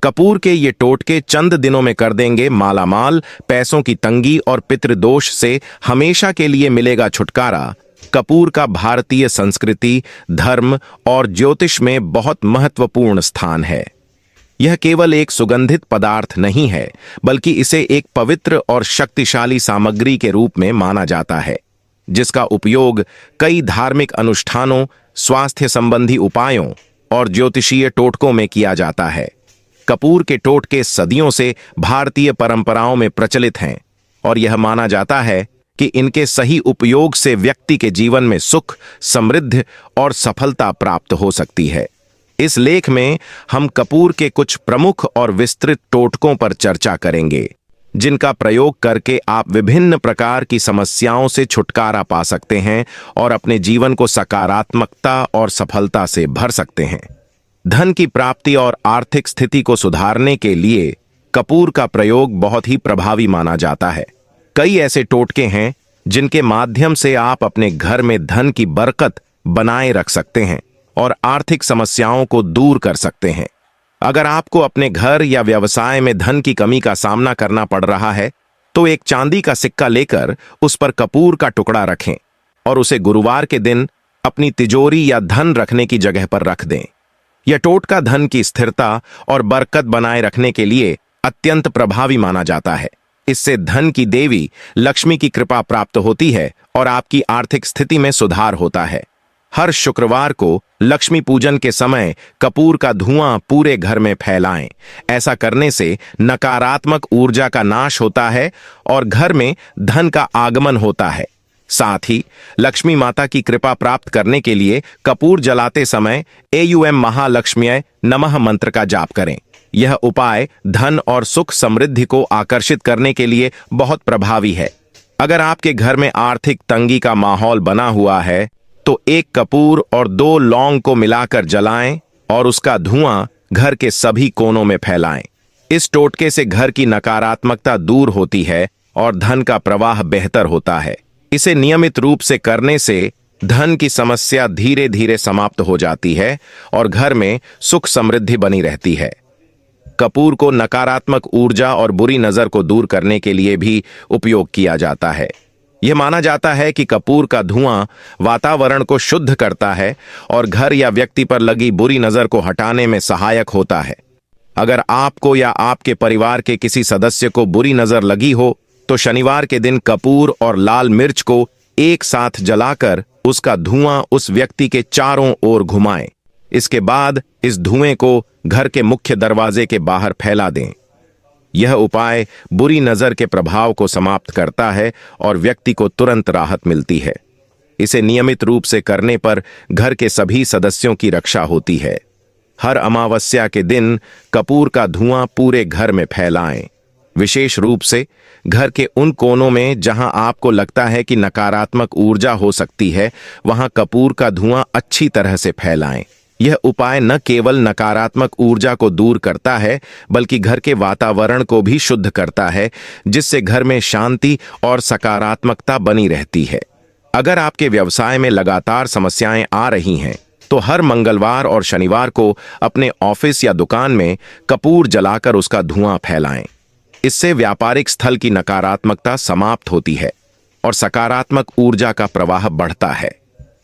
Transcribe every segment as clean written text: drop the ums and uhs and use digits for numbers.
कपूर के ये टोटके चंद दिनों में कर देंगे मालामाल, पैसों की तंगी और पितृदोष से हमेशा के लिए मिलेगा छुटकारा। कपूर का भारतीय संस्कृति, धर्म और ज्योतिष में बहुत महत्वपूर्ण स्थान है। यह केवल एक सुगंधित पदार्थ नहीं है, बल्कि इसे एक पवित्र और शक्तिशाली सामग्री के रूप में माना जाता है, जिसका उपयोग कई धार्मिक अनुष्ठानों, स्वास्थ्य संबंधी उपायों और ज्योतिषीय टोटकों में किया जाता है। कपूर के टोटके सदियों से भारतीय परंपराओं में प्रचलित हैं और यह माना जाता है कि इनके सही उपयोग से व्यक्ति के जीवन में सुख, समृद्धि और सफलता प्राप्त हो सकती है। इस लेख में हम कपूर के कुछ प्रमुख और विस्तृत टोटकों पर चर्चा करेंगे, जिनका प्रयोग करके आप विभिन्न प्रकार की समस्याओं से छुटकारा पा सकते हैं और अपने जीवन को सकारात्मकता और सफलता से भर सकते हैं। धन की प्राप्ति और आर्थिक स्थिति को सुधारने के लिए कपूर का प्रयोग बहुत ही प्रभावी माना जाता है। कई ऐसे टोटके हैं जिनके माध्यम से आप अपने घर में धन की बरकत बनाए रख सकते हैं और आर्थिक समस्याओं को दूर कर सकते हैं। अगर आपको अपने घर या व्यवसाय में धन की कमी का सामना करना पड़ रहा है, तो एक चांदी का सिक्का लेकर उस पर कपूर का टुकड़ा रखें और उसे गुरुवार के दिन अपनी तिजोरी या धन रखने की जगह पर रख दें। यह टोटका धन की स्थिरता और बरकत बनाए रखने के लिए अत्यंत प्रभावी माना जाता है। इससे धन की देवी लक्ष्मी की कृपा प्राप्त होती है और आपकी आर्थिक स्थिति में सुधार होता है। हर शुक्रवार को लक्ष्मी पूजन के समय कपूर का धुआं पूरे घर में फैलाएं। ऐसा करने से नकारात्मक ऊर्जा का नाश होता है और घर में धन का आगमन होता है। साथ ही लक्ष्मी माता की कृपा प्राप्त करने के लिए कपूर जलाते समय एयूएम महालक्ष्म्यै नमः मंत्र का जाप करें। यह उपाय धन और सुख समृद्धि को आकर्षित करने के लिए बहुत प्रभावी है। अगर आपके घर में आर्थिक तंगी का माहौल बना हुआ है, तो एक कपूर और 2 लौंग को मिलाकर जलाएं और उसका धुआं घर के सभी कोनों में फैलाएं। इस टोटके से घर की नकारात्मकता दूर होती है और धन का प्रवाह बेहतर होता है। इसे नियमित रूप से करने से धन की समस्या धीरे धीरे समाप्त हो जाती है और घर में सुख समृद्धि बनी रहती है। कपूर को नकारात्मक ऊर्जा और बुरी नजर को दूर करने के लिए भी उपयोग किया जाता है। यह माना जाता है कि कपूर का धुआं वातावरण को शुद्ध करता है और घर या व्यक्ति पर लगी बुरी नजर को हटाने में सहायक होता है। अगर आपको या आपके परिवार के किसी सदस्य को बुरी नजर लगी हो, तो शनिवार के दिन कपूर और लाल मिर्च को एक साथ जलाकर उसका धुआं उस व्यक्ति के चारों ओर घुमाएं। इसके बाद इस धुएं को घर के मुख्य दरवाजे के बाहर फैला दें। यह उपाय बुरी नजर के प्रभाव को समाप्त करता है और व्यक्ति को तुरंत राहत मिलती है। इसे नियमित रूप से करने पर घर के सभी सदस्यों की रक्षा होती है। हर अमावस्या के दिन कपूर का धुआं पूरे घर में फैलाएं। विशेष रूप से घर के उन कोनों में जहां आपको लगता है कि नकारात्मक ऊर्जा हो सकती है, वहां कपूर का धुआं अच्छी तरह से फैलाएं। यह उपाय न केवल नकारात्मक ऊर्जा को दूर करता है, बल्कि घर के वातावरण को भी शुद्ध करता है, जिससे घर में शांति और सकारात्मकता बनी रहती है। अगर आपके व्यवसाय में लगातार समस्याएं आ रही हैं, तो हर मंगलवार और शनिवार को अपने ऑफिस या दुकान में कपूर जलाकर उसका धुआं फैलाएं। इससे व्यापारिक स्थल की नकारात्मकता समाप्त होती है और सकारात्मक ऊर्जा का प्रवाह बढ़ता है।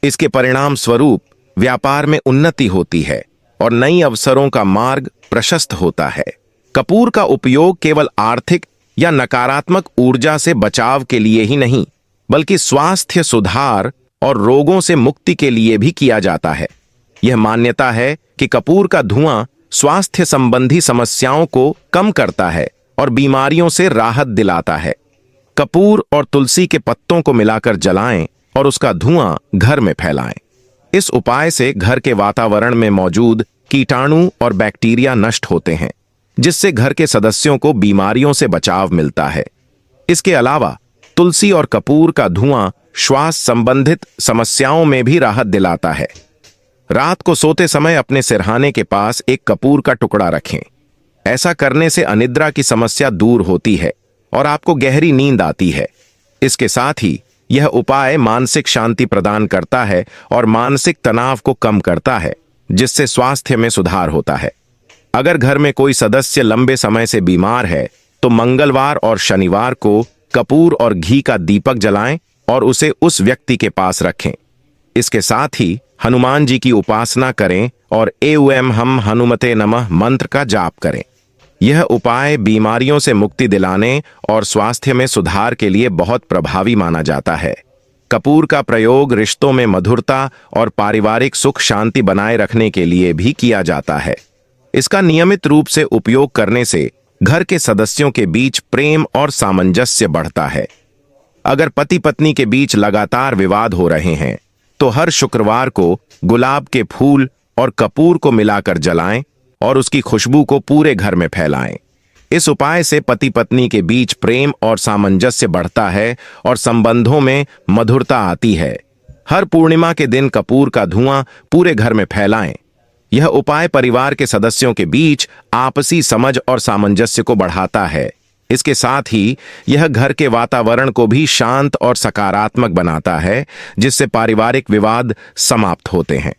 इसके परिणाम स्वरूप व्यापार में उन्नति होती है और नई अवसरों का मार्ग प्रशस्त होता है। कपूर का उपयोग केवल आर्थिक या नकारात्मक ऊर्जा से बचाव के लिए ही नहीं, बल्कि स्वास्थ्य सुधार और रोगों से मुक्ति के लिए भी किया जाता है। यह मान्यता है कि कपूर का धुआं स्वास्थ्य संबंधी समस्याओं को कम करता है और बीमारियों से राहत दिलाता है। कपूर और तुलसी के पत्तों को मिलाकर जलाएं और उसका धुआं घर में फैलाएं। इस उपाय से घर के वातावरण में मौजूद कीटाणु और बैक्टीरिया नष्ट होते हैं, जिससे घर के सदस्यों को बीमारियों से बचाव मिलता है। इसके अलावा तुलसी और कपूर का धुआं श्वास संबंधित समस्याओं में भी राहत दिलाता है। रात को सोते समय अपने सिरहाने के पास एक कपूर का टुकड़ा रखें। ऐसा करने से अनिद्रा की समस्या दूर होती है और आपको गहरी नींद आती है। इसके साथ ही यह उपाय मानसिक शांति प्रदान करता है और मानसिक तनाव को कम करता है, जिससे स्वास्थ्य में सुधार होता है। अगर घर में कोई सदस्य लंबे समय से बीमार है तो मंगलवार और शनिवार को कपूर और घी का दीपक जलाएं और उसे उस व्यक्ति के पास रखें। इसके साथ ही हनुमान जी की उपासना करें और एवं हम हनुमते नमः मंत्र का जाप करें। यह उपाय बीमारियों से मुक्ति दिलाने और स्वास्थ्य में सुधार के लिए बहुत प्रभावी माना जाता है। कपूर का प्रयोग रिश्तों में मधुरता और पारिवारिक सुख शांति बनाए रखने के लिए भी किया जाता है। इसका नियमित रूप से उपयोग करने से घर के सदस्यों के बीच प्रेम और सामंजस्य बढ़ता है। अगर पति पत्नी के बीच लगातार विवाद हो रहे हैं तो हर शुक्रवार को गुलाब के फूल और कपूर को मिलाकर जलाएं और उसकी खुशबू को पूरे घर में फैलाएं। इस उपाय से पति पत्नी के बीच प्रेम और सामंजस्य बढ़ता है और संबंधों में मधुरता आती है। हर पूर्णिमा के दिन कपूर का धुआं पूरे घर में फैलाएं। यह उपाय परिवार के सदस्यों के बीच आपसी समझ और सामंजस्य को बढ़ाता है। इसके साथ ही यह घर के वातावरण को भी शांत और सकारात्मक बनाता है, जिससे पारिवारिक विवाद समाप्त होते हैं।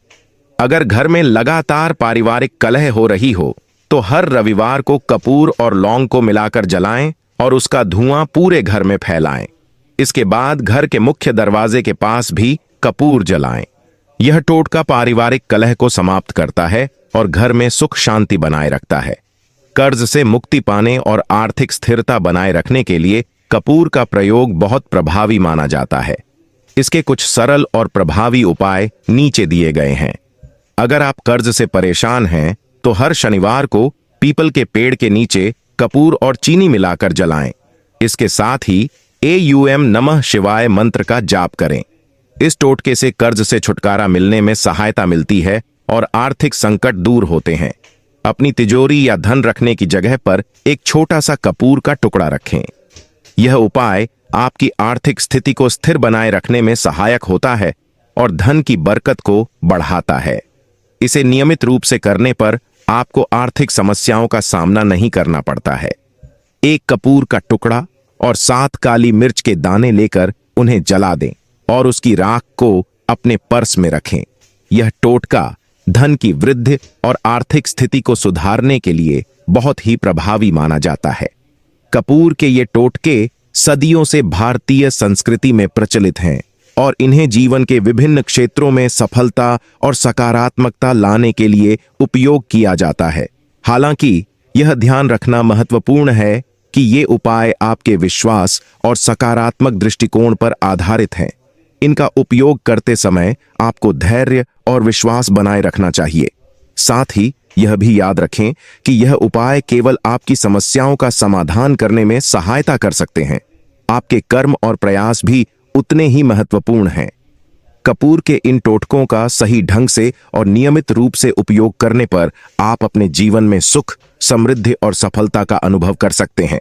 अगर घर में लगातार पारिवारिक कलह हो रही हो तो हर रविवार को कपूर और लौंग को मिलाकर जलाएं और उसका धुआं पूरे घर में फैलाएं। इसके बाद घर के मुख्य दरवाजे के पास भी कपूर जलाएं। यह टोटका पारिवारिक कलह को समाप्त करता है और घर में सुख शांति बनाए रखता है। कर्ज से मुक्ति पाने और आर्थिक स्थिरता बनाए रखने के लिए कपूर का प्रयोग बहुत प्रभावी माना जाता है। इसके कुछ सरल और प्रभावी उपाय नीचे दिए गए हैं। अगर आप कर्ज से परेशान हैं तो हर शनिवार को पीपल के पेड़ के नीचे कपूर और चीनी मिलाकर जलाएं। इसके साथ ही एवं नमः शिवाय मंत्र का जाप करें। इस टोटके से कर्ज से छुटकारा मिलने में सहायता मिलती है और आर्थिक संकट दूर होते हैं। अपनी तिजोरी या धन रखने की जगह पर एक छोटा सा कपूर का टुकड़ा रखें। यह उपाय आपकी आर्थिक स्थिति को स्थिर बनाए रखने में सहायक होता है और धन की बरकत को बढ़ाता है। इसे नियमित रूप से करने पर आपको आर्थिक समस्याओं का सामना नहीं करना पड़ता है। एक कपूर का टुकड़ा और 7 काली मिर्च के दाने लेकर उन्हें जला दें और उसकी राख को अपने पर्स में रखें। यह टोटका धन की वृद्धि और आर्थिक स्थिति को सुधारने के लिए बहुत ही प्रभावी माना जाता है। कपूर के ये टोटके सदियों से भारतीय संस्कृति में प्रचलित हैं और इन्हें जीवन के विभिन्न क्षेत्रों में सफलता और सकारात्मकता लाने के लिए उपयोग किया जाता है। हालांकि यह ध्यान रखना महत्वपूर्ण है कि ये उपाय आपके विश्वास और सकारात्मक दृष्टिकोण पर आधारित हैं। इनका उपयोग करते समय आपको धैर्य और विश्वास बनाए रखना चाहिए। साथ ही यह भी याद रखें कि यह उपाय केवल आपकी समस्याओं का समाधान करने में सहायता कर सकते हैं। आपके कर्म और प्रयास भी उतने ही महत्वपूर्ण हैं। कपूर के इन टोटकों का सही ढंग से और नियमित रूप से उपयोग करने पर आप अपने जीवन में सुख, समृद्धि और सफलता का अनुभव कर सकते हैं।